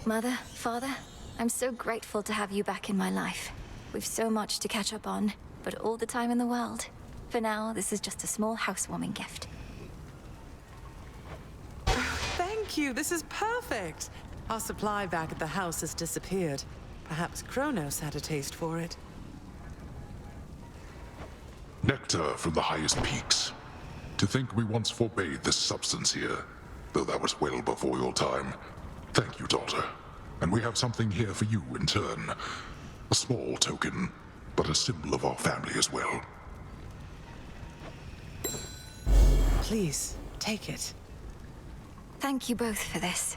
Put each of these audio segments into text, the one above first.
Mother, Father, I'm so grateful to have you back in my life. We've so much to catch up on, but all the time in the world. For now, this is just a small housewarming gift. Thank you, this is perfect. Our supply back at the house has disappeared. Perhaps Kronos had a taste for it. Nectar from the highest peaks. To think we once forbade this substance here, though that was well before your time. Thank you, daughter. And we have something here for you in turn. A small token, but a symbol of our family as well. Please, take it. Thank you both for this.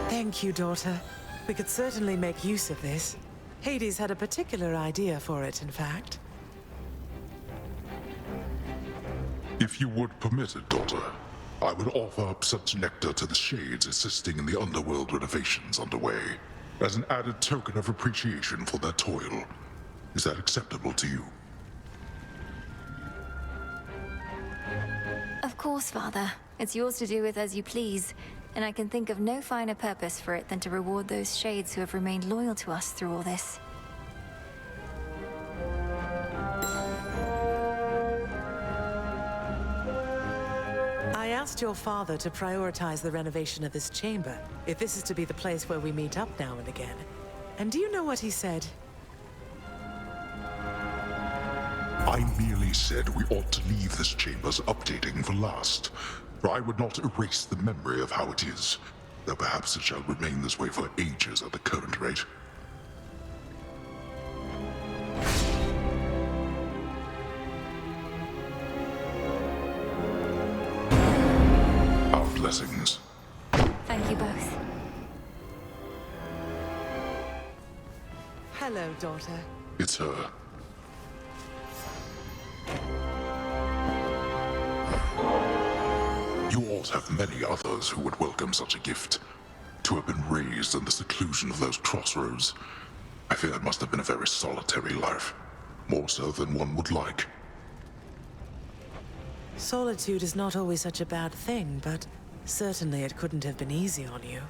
Thank you, daughter. We could certainly make use of this. Hades had a particular idea for it, in fact. If you would permit it, daughter, I would offer up such nectar to the Shades assisting in the Underworld renovations underway, as an added token of appreciation for their toil. Is that acceptable to you? Of course, Father. It's yours to do with as you please, and I can think of no finer purpose for it than to reward those Shades who have remained loyal to us through all this. I asked your father to prioritize the renovation of this chamber, if this is to be the place where we meet up now and again. And do you know what he said? I merely said we ought to leave this chamber's updating for last, for I would not erase the memory of how it is, though perhaps it shall remain this way for ages at the current rate. Our blessings. Thank you both. Hello, daughter. It's her. You ought to have many others who would welcome such a gift. To have been raised in the seclusion of those crossroads, I fear it must have been a very solitary life, more so than one would like. Solitude is not always such a bad thing, but certainly it couldn't have been easy on you.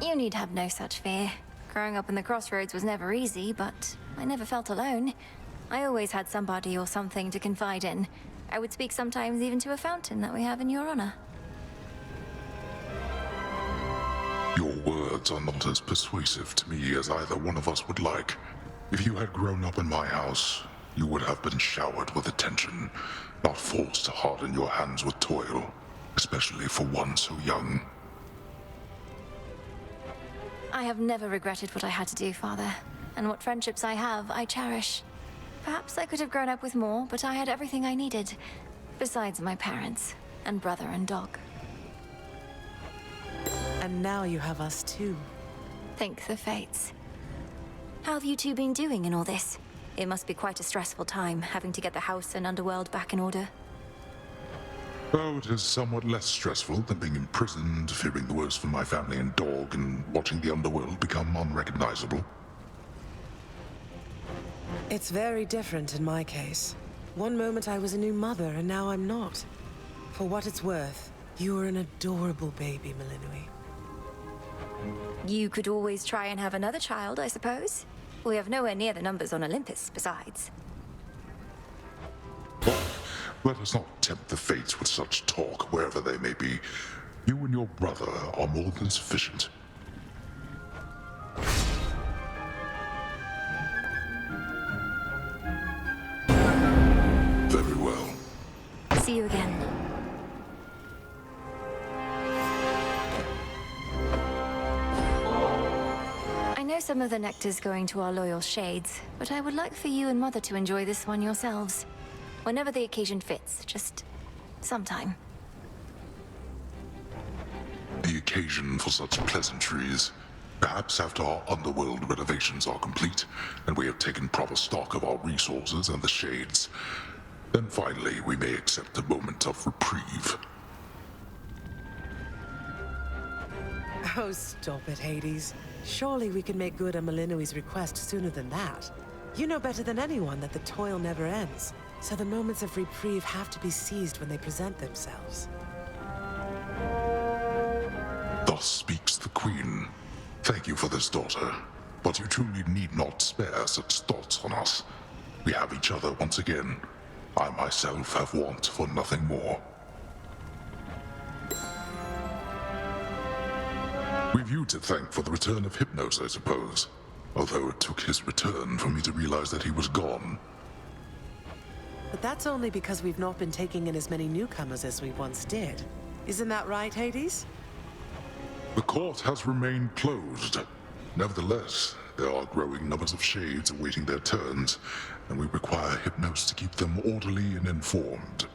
You need have no such fear. Growing up in the crossroads was never easy, but I never felt alone. I always had somebody or something to confide in. I would speak sometimes even to a fountain that we have in your honor. Your words are not as persuasive to me as either one of us would like. If you had grown up in my house, you would have been showered with attention, not forced to harden your hands with toil, especially for one so young. I have never regretted what I had to do, Father. And what friendships I have, I cherish. Perhaps I could have grown up with more, but I had everything I needed. Besides my parents, and brother and dog. And now you have us too. Thank the fates. How have you two been doing in all this? It must be quite a stressful time, having to get the house and Underworld back in order. Oh, it is somewhat less stressful than being imprisoned, fearing the worst for my family and dog, and watching the Underworld become unrecognizable. It's very different in my case. One moment I was a new mother, and now I'm not. For what it's worth, you are an adorable baby, Malinui. You could always try and have another child, I suppose. We have nowhere near the numbers on Olympus, besides. Oh, let us not tempt the fates with such talk, wherever they may be. You and your brother are more than sufficient. Very well. See you again. I know some of the nectar's going to our loyal Shades, but I would like for you and Mother to enjoy this one yourselves. Whenever the occasion fits, just sometime. The occasion for such pleasantries. Perhaps after our Underworld renovations are complete, and we have taken proper stock of our resources and the Shades, then finally we may accept a moment of reprieve. Oh, stop it, Hades. Surely we can make good on Malinois's request sooner than that. You know better than anyone that the toil never ends, so the moments of reprieve have to be seized when they present themselves. Thus speaks the Queen. Thank you for this, daughter. But you truly need not spare such thoughts on us. We have each other once again. I myself have want for nothing more. We've you to thank for the return of Hypnos, I suppose. Although it took his return for me to realize that he was gone. But that's only because we've not been taking in as many newcomers as we once did. Isn't that right, Hades? The court has remained closed. Nevertheless, there are growing numbers of shades awaiting their turns, and we require Hypnos to keep them orderly and informed.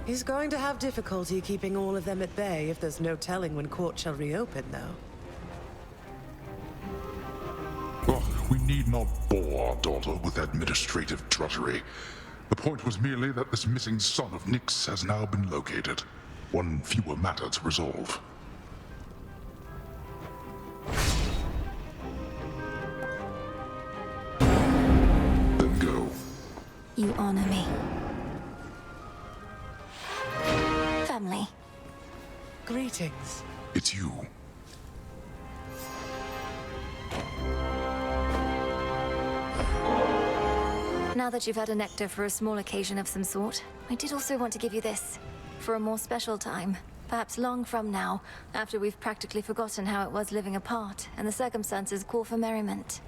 He's going to have difficulty keeping all of them at bay if there's no telling when court shall reopen, though. Oh, we need not bore our daughter with administrative drudgery. The point was merely that this missing son of Nyx has now been located. One fewer matter to resolve. Then go. You honor me. Family. Greetings. It's you. Now that you've had a nectar for a small occasion of some sort, I did also want to give you this. For a more special time. Perhaps long from now, after we've practically forgotten how it was living apart, and the circumstances call for merriment.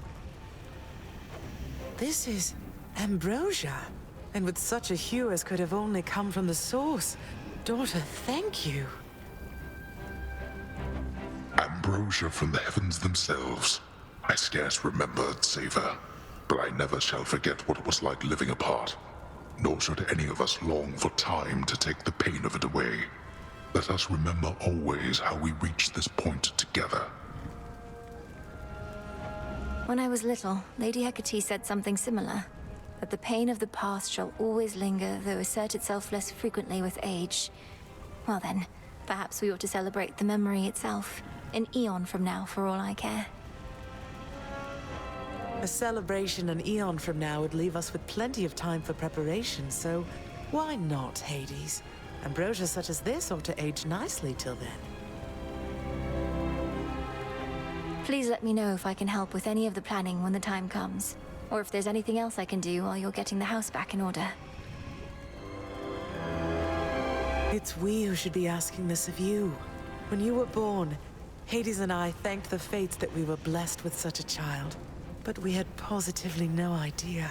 This is ambrosia. And with such a hue as could have only come from the source. Daughter, thank you. Ambrosia from the heavens themselves. I scarce remember its savor, but I never shall forget what it was like living apart. Nor should any of us long for time to take the pain of it away. Let us remember always how we reached this point together. When I was little, Lady Hecate said something similar. That the pain of the past shall always linger, though assert itself less frequently with age. Well then, perhaps we ought to celebrate the memory itself. An eon from now, for all I care. A celebration an eon from now would leave us with plenty of time for preparation, so why not, Hades? Ambrosia such as this ought to age nicely till then. Please let me know if I can help with any of the planning when the time comes. Or if there's anything else I can do while you're getting the house back in order. It's we who should be asking this of you. When you were born, Hades and I thanked the fates that we were blessed with such a child. But we had positively no idea.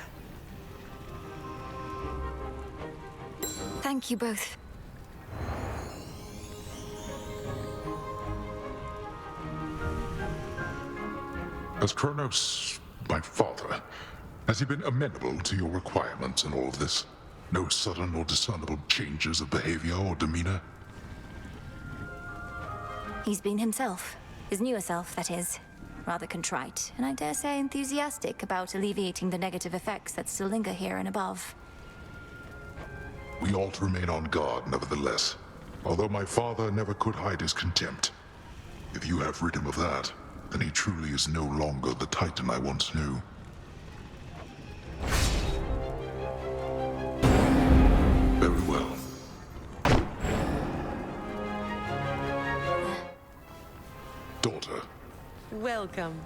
Thank you both. As Kronos, my father, has he been amenable to your requirements in all of this? No sudden or discernible changes of behavior or demeanor? He's been himself. His newer self, that is. Rather contrite, and I dare say enthusiastic about alleviating the negative effects that still linger here and above. We ought to remain on guard, nevertheless. Although my father never could hide his contempt. If you have rid him of that, then he truly is no longer the Titan I once knew. Very well. Daughter. Welcome.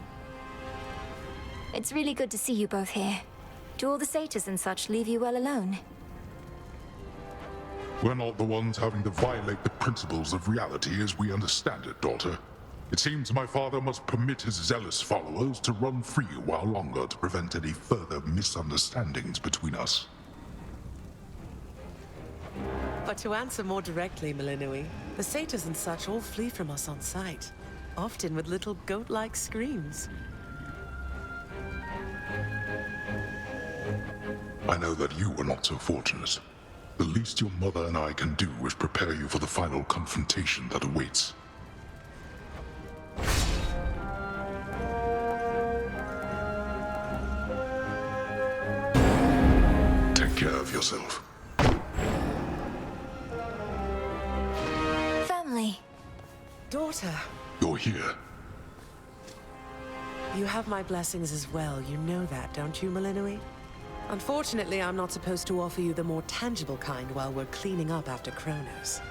It's really good to see you both here. Do all the satyrs and such leave you well alone? We're not the ones having to violate the principles of reality as we understand it, daughter. It seems my father must permit his zealous followers to run free a while longer to prevent any further misunderstandings between us. But to answer more directly, Malinois, the satyrs and such all flee from us on sight, often with little goat-like screams. I know that you are not so fortunate. The least your mother and I can do is prepare you for the final confrontation that awaits. Take care of yourself. Family. Daughter, You're here. you have my blessings as well. You know that, don't you, Malinui? Unfortunately, I'm not supposed to offer you the more tangible kind while we're cleaning up after Kronos.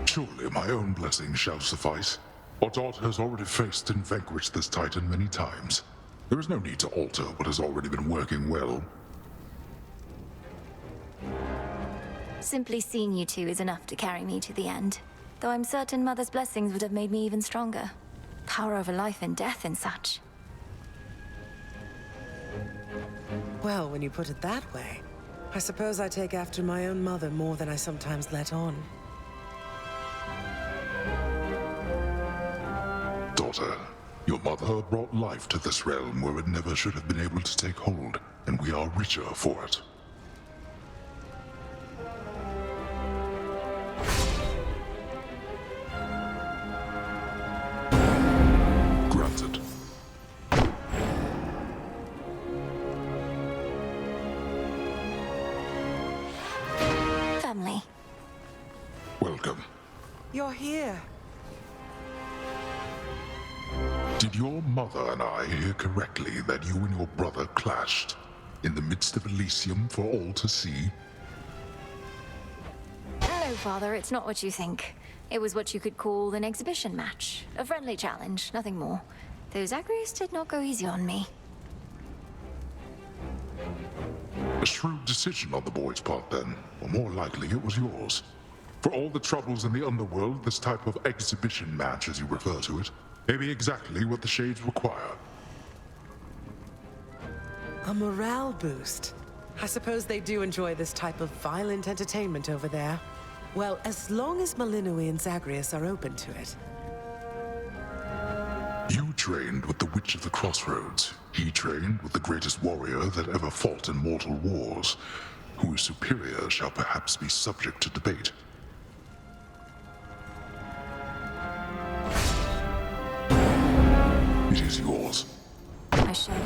Surely my own blessing shall suffice. Our daughter has already faced and vanquished this titan many times. There is no need to alter what has already been working well. Simply seeing you two is enough to carry me to the end. Though I'm certain Mother's blessings would have made me even stronger. Power over life and death and such. Well, when you put it that way, I suppose I take after my own mother more than I sometimes let on. Daughter, your mother brought life to this realm where it never should have been able to take hold, and we are richer for it. Granted. Family. Welcome. You're here. Did your mother and I hear correctly that you and your brother clashed in the midst of Elysium for all to see? No, Father, it's not what you think. It was what you could call an exhibition match. A friendly challenge, nothing more. Those Zagreus did not go easy on me. A shrewd decision on the boy's part then, or more likely it was yours. For all the troubles in the Underworld, this type of exhibition match, as you refer to it, may be exactly what the Shades require. A morale boost. I suppose they do enjoy this type of violent entertainment over there. Well, as long as Malinui and Zagreus are open to it. You trained with the Witch of the Crossroads. He trained with the greatest warrior that ever fought in mortal wars. Who is superior shall perhaps be subject to debate. It is yours. I share